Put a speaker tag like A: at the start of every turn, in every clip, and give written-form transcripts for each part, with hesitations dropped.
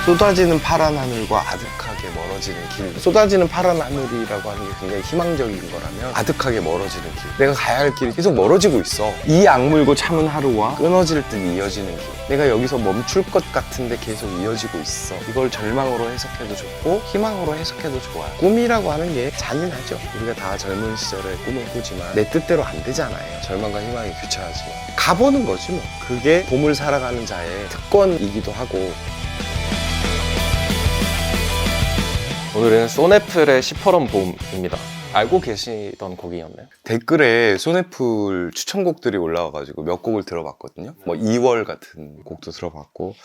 A: 쏟아지는 파란 하늘과 아득하게 멀어지는 길. 쏟아지는 파란 하늘이라고 하는 게 굉장히 희망적인 거라면 아득하게 멀어지는 길. 내가 가야 할 길이 계속 멀어지고 있어. 이 악물고 참은 하루와 끊어질 듯 이어지는 길. 내가 여기서 멈출 것 같은데 계속 이어지고 있어. 이걸 절망으로 해석해도 좋고 희망으로 해석해도 좋아요. 꿈이라고 하는 게 잔인하죠. 우리가 다 젊은 시절에 꿈을 꾸지만 내 뜻대로 안 되잖아요. 절망과 희망이 교차하지만 가보는 거지 뭐. 그게 봄을 살아가는 자의 특권이기도 하고.
B: 오늘은 소네플의 시퍼런 봄입니다. 알고 계시던 곡이었나요?
A: 댓글에 소네플 추천곡들이 올라와가지고 몇 곡을 들어봤거든요. 뭐 2월 같은 곡도 들어봤고,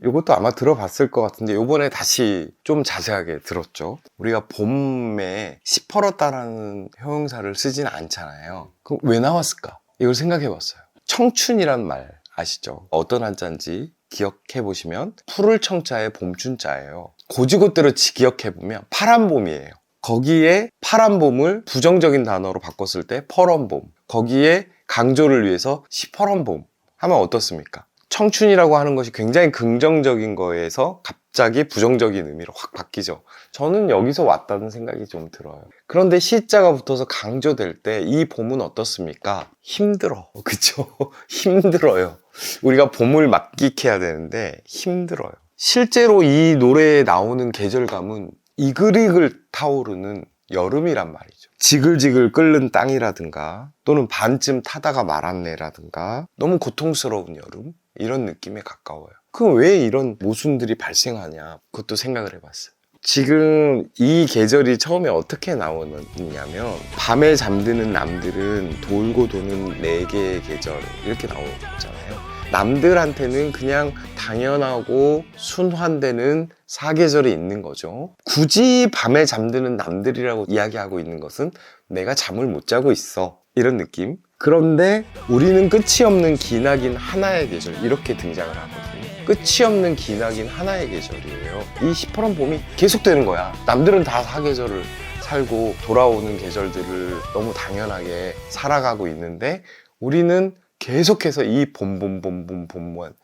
A: 이것도 아마 들어봤을 것 같은데 이번에 다시 좀 자세하게 들었죠. 우리가 봄에 시퍼렇다라는 형용사를 쓰지는 않잖아요. 그럼 왜 나왔을까? 이걸 생각해봤어요. 청춘이란 말 아시죠? 어떤 한자인지 기억해보시면 푸를 청자에 봄춘자예요. 고지고대로 기억해보면 파란 봄이에요. 거기에 파란 봄을 부정적인 단어로 바꿨을 때 퍼런 봄, 거기에 강조를 위해서 시퍼런 봄 하면 어떻습니까? 청춘이라고 하는 것이 굉장히 긍정적인 거에서 갑자기 부정적인 의미로 확 바뀌죠. 저는 여기서 왔다는 생각이 좀 들어요. 그런데 시자가 붙어서 강조될 때 이 봄은 어떻습니까? 힘들어. 그쵸? 힘들어요. 우리가 봄을 만끽해야 되는데 힘들어요. 실제로 이 노래에 나오는 계절감은 이글이글 타오르는 여름이란 말이죠. 지글지글 끓는 땅이라든가 또는 반쯤 타다가 말았네라든가 너무 고통스러운 여름, 이런 느낌에 가까워요. 그럼 왜 이런 모순들이 발생하냐, 그것도 생각을 해봤어요. 지금 이 계절이 처음에 어떻게 나오느냐면 밤에 잠드는 남들은 돌고 도는 4개의 계절 이렇게 나오잖아요. 남들한테는 그냥 당연하고 순환되는 사계절이 있는 거죠. 굳이 밤에 잠드는 남들이라고 이야기하고 있는 것은 내가 잠을 못 자고 있어, 이런 느낌. 그런데 우리는 끝이 없는 기나긴 하나의 계절, 이렇게 등장을 하거든요. 끝이 없는 기나긴 하나의 계절이에요. 이 시퍼런 봄이 계속되는 거야. 남들은 다 사계절을 살고 돌아오는 계절들을 너무 당연하게 살아가고 있는데 우리는 계속해서 이 봄만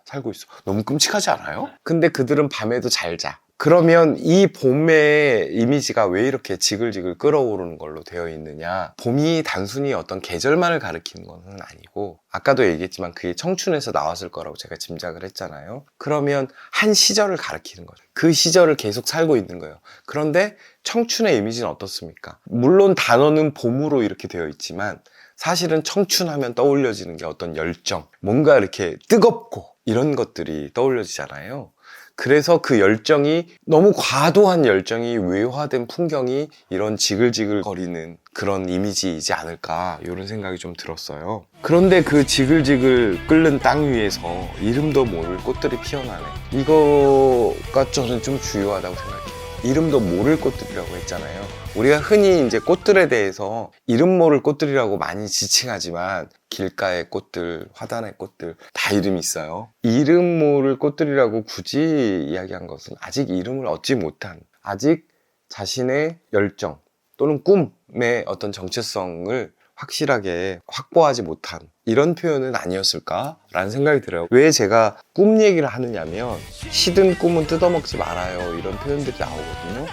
A: 살고 있어. 너무 끔찍하지 않아요? 근데 그들은 밤에도 잘 자. 그러면 이 봄의 이미지가 왜 이렇게 지글지글 끓어오르는 걸로 되어 있느냐? 봄이 단순히 어떤 계절만을 가리키는 것은 아니고, 아까도 얘기했지만 그게 청춘에서 나왔을 거라고 제가 짐작을 했잖아요. 그러면 한 시절을 가리키는 거죠. 그 시절을 계속 살고 있는 거예요. 그런데 청춘의 이미지는 어떻습니까? 물론 단어는 봄으로 이렇게 되어 있지만 사실은 청춘하면 떠올려지는 게 어떤 열정, 뭔가 이렇게 뜨겁고 이런 것들이 떠올려지잖아요. 그래서 그 열정이, 너무 과도한 열정이 외화된 풍경이 이런 지글지글 거리는 그런 이미지이지 않을까, 이런 생각이 좀 들었어요. 그런데 그 지글지글 끓는 땅 위에서 이름도 모를 꽃들이 피어나네. 이거가 저는 좀 중요하다고 생각해요. 이름도 모를 꽃들이라고 했잖아요. 우리가 흔히 이제 꽃들에 대해서 이름 모를 꽃들이라고 많이 지칭하지만 길가의 꽃들, 화단의 꽃들 다 이름이 있어요. 이름 모를 꽃들이라고 굳이 이야기한 것은 아직 이름을 얻지 못한, 아직 자신의 열정 또는 꿈의 어떤 정체성을 확실하게 확보하지 못한 이런 표현은 아니었을까라는 생각이 들어요. 왜 제가 꿈 얘기를 하느냐면 시든 꿈은 뜯어먹지 말아요, 이런 표현들이 나오거든요.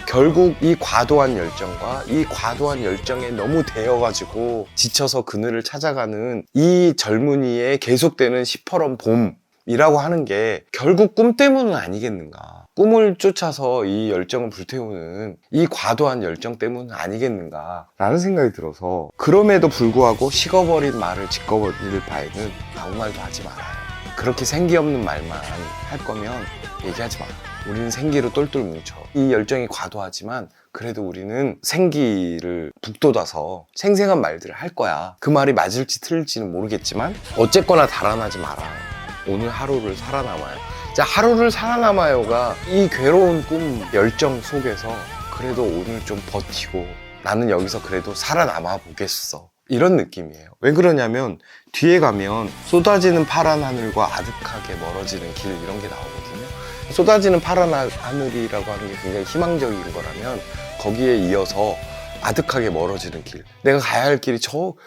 A: 결국 이 과도한 열정과 이 과도한 열정에 너무 데여가지고 지쳐서 그늘을 찾아가는 이 젊은이의 계속되는 시퍼런 봄이라고 하는 게 결국 꿈 때문은 아니겠는가. 꿈을 쫓아서 이 열정을 불태우는 이 과도한 열정 때문은 아니겠는가 라는 생각이 들어서, 그럼에도 불구하고 식어버린 말을 짓거릴 바에는 아무 말도 하지 말아요. 그렇게 생기 없는 말만 할 거면 얘기하지 마. 우리는 생기로 똘똘 뭉쳐. 이 열정이 과도하지만 그래도 우리는 생기를 북돋아서 생생한 말들을 할 거야. 그 말이 맞을지 틀릴지는 모르겠지만 어쨌거나 달아나지 말아요. 오늘 하루를 살아남아요. 자, 하루를 살아남아요가 이 괴로운 꿈 열정 속에서 그래도 오늘 좀 버티고 나는 여기서 그래도 살아남아 보겠어, 이런 느낌이에요. 왜 그러냐면 뒤에 가면 쏟아지는 파란 하늘과 아득하게 멀어지는 길, 이런 게 나오거든요. 쏟아지는 파란 하늘이라고 하는 게 굉장히 희망적인 거라면 거기에 이어서 아득하게 멀어지는 길, 내가 가야 할 길이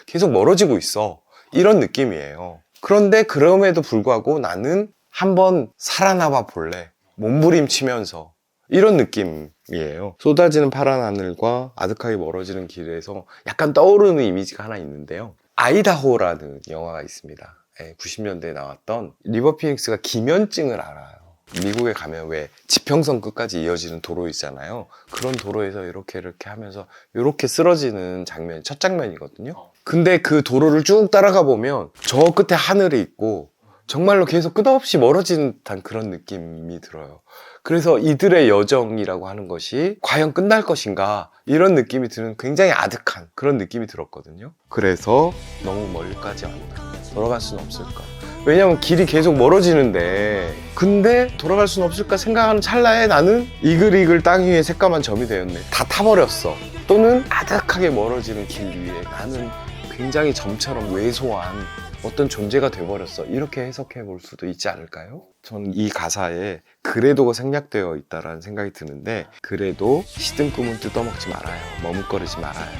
A: 계속 멀어지고 있어, 이런 느낌이에요. 그런데 그럼에도 불구하고 나는 한번 살아남아 볼래, 몸부림치면서 이런 느낌이에요. 쏟아지는 파란 하늘과 아득하게 멀어지는 길에서 약간 떠오르는 이미지가 하나 있는데요. 아이다호라는 영화가 있습니다. 90년대에 나왔던 리버 피닉스가 기면증을 앓아요. 미국에 가면 왜 지평선 끝까지 이어지는 도로 있잖아요. 그런 도로에서 이렇게 하면서 이렇게 쓰러지는 장면이 첫 장면이거든요. 근데 그 도로를 쭉 따라가 보면 저 끝에 하늘이 있고 정말로 계속 끝없이 멀어지는 듯한 그런 느낌이 들어요. 그래서 이들의 여정이라고 하는 것이 과연 끝날 것인가 이런 느낌이 드는 굉장히 아득한 그런 느낌이 들었거든요. 그래서 너무 멀리까지 왔다. 돌아갈 수는 없을까? 왜냐면 길이 계속 멀어지는데 근데 돌아갈 수는 없을까 생각하는 찰나에 나는 이글이글 땅 위에 새까만 점이 되었네. 다 타버렸어. 또는 아득하게 멀어지는 길 위에 나는 굉장히 점처럼 왜소한 어떤 존재가 돼버렸어. 이렇게 해석해 볼 수도 있지 않을까요? 저는 이 가사에 그래도가 생략되어 있다는 생각이 드는데 그래도 시든 꿈은 뜯어먹지 말아요. 머뭇거리지 말아요.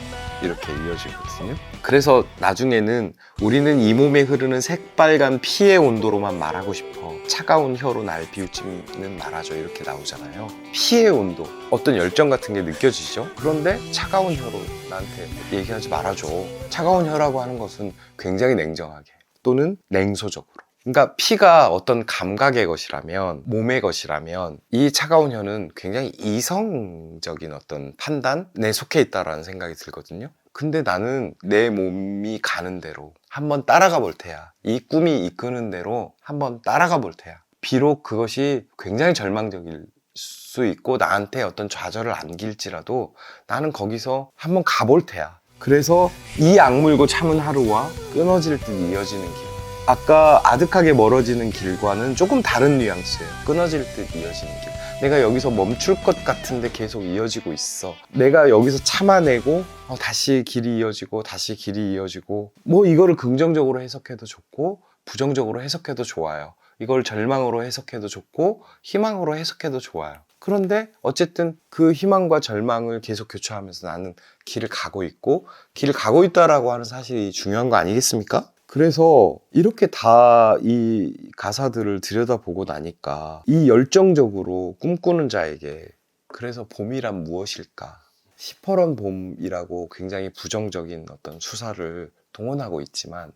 A: 이렇게 이어지거든요. 그래서 나중에는 우리는 이 몸에 흐르는 새빨간 피의 온도로만 말하고 싶어. 차가운 혀로 날 비웃지는 말아줘. 이렇게 나오잖아요. 피의 온도, 어떤 열정 같은 게 느껴지죠? 그런데 차가운 혀로 나한테 얘기하지 말아줘. 차가운 혀라고 하는 것은 굉장히 냉정하게 또는 냉소적으로. 그러니까 피가 어떤 감각의 것이라면, 몸의 것이라면 이 차가운 혀는 굉장히 이성적인 어떤 판단에 속해 있다라는 생각이 들거든요. 근데 나는 내 몸이 가는 대로 한번 따라가 볼 테야. 이 꿈이 이끄는 대로 한번 따라가 볼 테야. 비록 그것이 굉장히 절망적일 수 있고 나한테 어떤 좌절을 안길지라도 나는 거기서 한번 가볼 테야. 그래서 이 악물고 참은 하루와 끊어질 듯 이어지는 길. 아까 아득하게 멀어지는 길과는 조금 다른 뉘앙스예요. 끊어질 듯 이어지는 길. 내가 여기서 멈출 것 같은데 계속 이어지고 있어. 내가 여기서 참아내고 다시 길이 이어지고 다시 길이 이어지고 뭐 이거를 긍정적으로 해석해도 좋고 부정적으로 해석해도 좋아요. 이걸 절망으로 해석해도 좋고 희망으로 해석해도 좋아요. 그런데 어쨌든 그 희망과 절망을 계속 교차하면서 나는 길을 가고 있고 길을 가고 있다라고 하는 사실이 중요한 거 아니겠습니까? 그래서 이렇게 다 이 가사들을 들여다보고 나니까 이 열정적으로 꿈꾸는 자에게 그래서 봄이란 무엇일까? 시퍼런 봄이라고 굉장히 부정적인 어떤 수사를 동원하고 있지만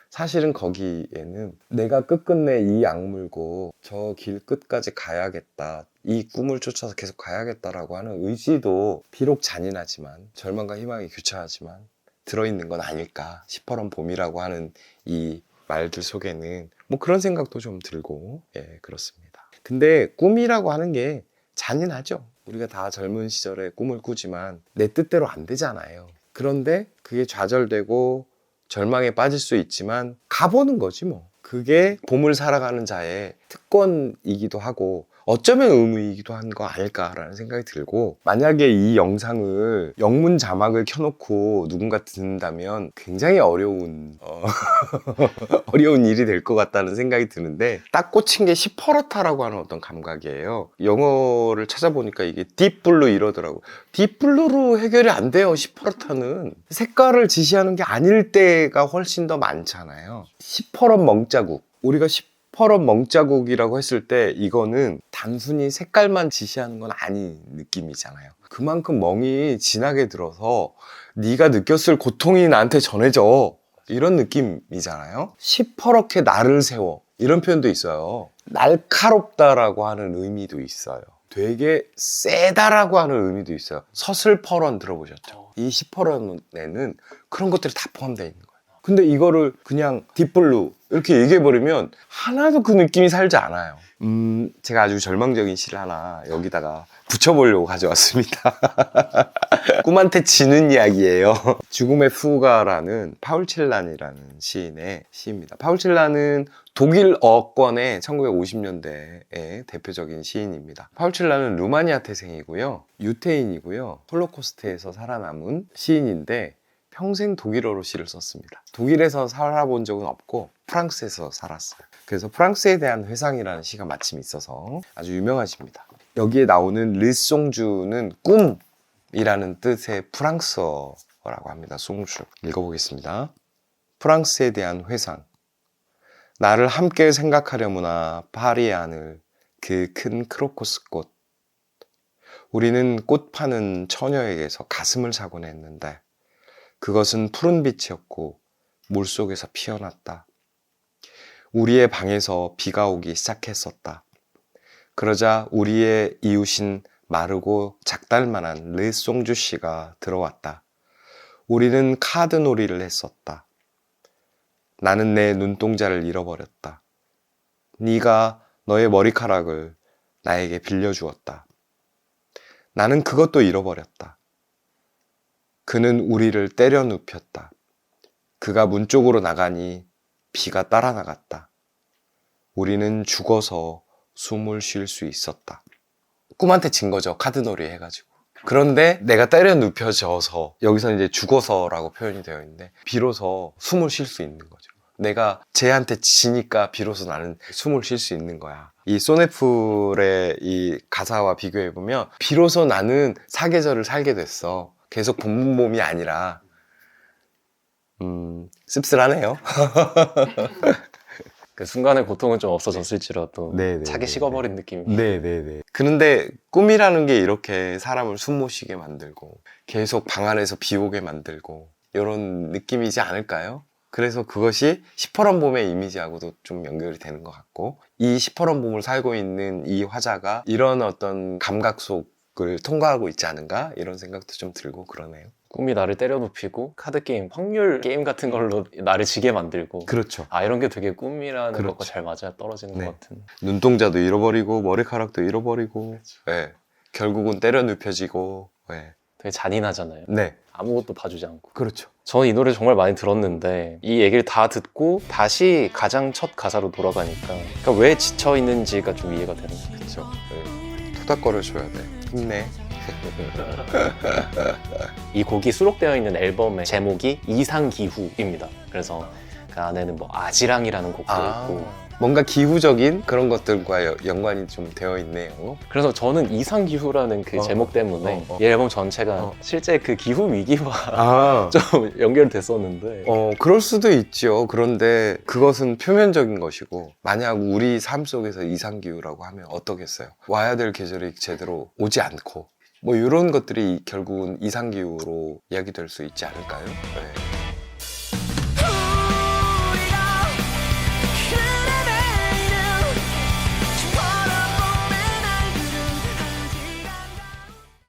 A: 사실은 거기에는 내가 끝끝내 이 악물고 저 길 끝까지 가야겠다. 이 꿈을 쫓아서 계속 가야겠다라고 하는 의지도 비록 잔인하지만 절망과 희망이 교차하지만 들어있는 건 아닐까. 시퍼런 봄이라고 하는 이 말들 속에는 뭐 그런 생각도 좀 들고 그렇습니다. 근데 꿈이라고 하는 게 잔인하죠. 우리가 다 젊은 시절에 꿈을 꾸지만 내 뜻대로 안 되잖아요. 그런데 그게 좌절되고 절망에 빠질 수 있지만 가보는 거지 뭐. 그게 봄을 살아가는 자의 특권이기도 하고 어쩌면 의무이기도 한 거 아닐까라는 생각이 들고 만약에 이 영상을 영문 자막을 켜놓고 누군가 듣는다면 굉장히 어려운 어려운 일이 될 것 같다는 생각이 드는데 딱 꽂힌 게 시퍼렇다라고 하는 어떤 감각이에요. 영어를 찾아보니까 이게 딥블루 이러더라고. 딥블루로 해결이 안 돼요. 시퍼렇타는 색깔을 지시하는 게 아닐 때가 훨씬 더 많잖아요. 시퍼런 멍자국, 우리가 시퍼런 멍자국이라고 했을 때 이거는 단순히 색깔만 지시하는 건 아닌 느낌이잖아요. 그만큼 멍이 진하게 들어서 네가 느꼈을 고통이 나한테 전해져 이런 느낌이잖아요. 시퍼렇게 나를 세워 이런 표현도 있어요. 날카롭다라고 하는 의미도 있어요. 되게 세다라고 하는 의미도 있어요. 서슬퍼런 들어보셨죠? 이 시퍼런에는 그런 것들이 다 포함되어 있는 거예요. 근데 이거를 그냥 딥블루 이렇게 얘기해버리면 하나도 그 느낌이 살지 않아요. 제가 아주 절망적인 시를 하나 여기다가 붙여보려고 가져왔습니다. 꿈한테 지는 이야기예요. 죽음의 후가라는 파울 첼란이라는 시인의 시입니다. 파울 첼란은 독일 어권의 1950년대의 대표적인 시인입니다. 파울 첼란은 루마니아 태생이고요. 유태인이고요. 홀로코스트에서 살아남은 시인인데 평생 독일어로 시를 썼습니다. 독일에서 살아본 적은 없고 프랑스에서 살았어요. 그래서 프랑스에 대한 회상이라는 시가 마침 있어서 아주 유명한 시입니다. 여기에 나오는 르송주는 꿈이라는 뜻의 프랑스어라고 합니다. 송주. 읽어보겠습니다. 프랑스에 대한 회상. 나를 함께 생각하려무나 파리의 하늘, 그 큰 크로커스 꽃. 우리는 꽃 파는 처녀에게서 가슴을 사곤 했는데 그것은 푸른 빛이었고 물속에서 피어났다. 우리의 방에서 비가 오기 시작했었다. 그러자 우리의 이웃인 마르고 작달만한 르송주 씨가 들어왔다. 우리는 카드 놀이를 했었다. 나는 내 눈동자를 잃어버렸다. 네가 너의 머리카락을 나에게 빌려주었다. 나는 그것도 잃어버렸다. 그는 우리를 때려 눕혔다. 그가 문 쪽으로 나가니 비가 따라 나갔다. 우리는 죽어서 숨을 쉴 수 있었다. 꿈한테 진 거죠. 카드놀이 해가지고. 그런데 내가 때려 눕혀져서 여기서 이제 죽어서라고 표현이 되어 있는데 비로소 숨을 쉴 수 있는 거죠. 내가 쟤한테 지니까 비로소 나는 숨을 쉴 수 있는 거야. 이 소네풀의 이 가사와 비교해보면 비로소 나는 사계절을 살게 됐어. 계속 봄 봄이 아니라 씁쓸하네요.
B: 그 순간의 고통은 좀 없어졌을지라도
A: 네네.
B: 차게 식어버린 느낌이.
A: 네네네. 그런데 꿈이라는 게 이렇게 사람을 숨 못 쉬게 만들고 계속 방 안에서 비 오게 만들고 이런 느낌이지 않을까요? 그래서 그것이 시퍼런 봄의 이미지하고도 좀 연결이 되는 것 같고 이 시퍼런 봄을 살고 있는 이 화자가 이런 어떤 감각 속을 통과하고 있지 않은가 이런 생각도 좀 들고 그러네요.
B: 꿈이 나를 때려눕히고 카드게임, 확률 게임 같은 걸로 나를 지게 만들고
A: 그렇죠.
B: 아 이런 게 되게 꿈이라는
A: 그렇죠.
B: 것과 잘 맞아야 떨어지는
A: 네.
B: 것 같은.
A: 눈동자도 잃어버리고 머리카락도 잃어버리고 예. 결국은 때려 눕혀지고 예.
B: 되게 잔인하잖아요.
A: 네.
B: 아무것도 봐주지 않고.
A: 그렇죠.
B: 저는 이 노래 정말 많이 들었는데 이 얘기를 다 듣고 다시 가장 첫 가사로 돌아가니까 그러니까 왜 지쳐 있는지가 좀 이해가 되는 거예요.
A: 그렇죠. 예. 토닥거려 줘야 돼. 힘내.
B: 이 곡이 수록되어 있는 앨범의 제목이 이상기후입니다. 그래서 그 안에는 뭐 아지랑이라는 곡도 있고
A: 뭔가 기후적인 그런 것들과 연관이 좀 되어 있네요.
B: 그래서 저는 이상기후라는 그 제목 때문에 이 앨범 전체가 실제 그 기후 위기와 좀 연결됐었는데
A: 그럴 수도 있죠. 그런데 그것은 표면적인 것이고 만약 우리 삶 속에서 이상기후라고 하면 어떻겠어요? 와야 될 계절이 제대로 오지 않고 뭐 이런 것들이 결국은 이상기후로 이야기될 수 있지 않을까요? 네.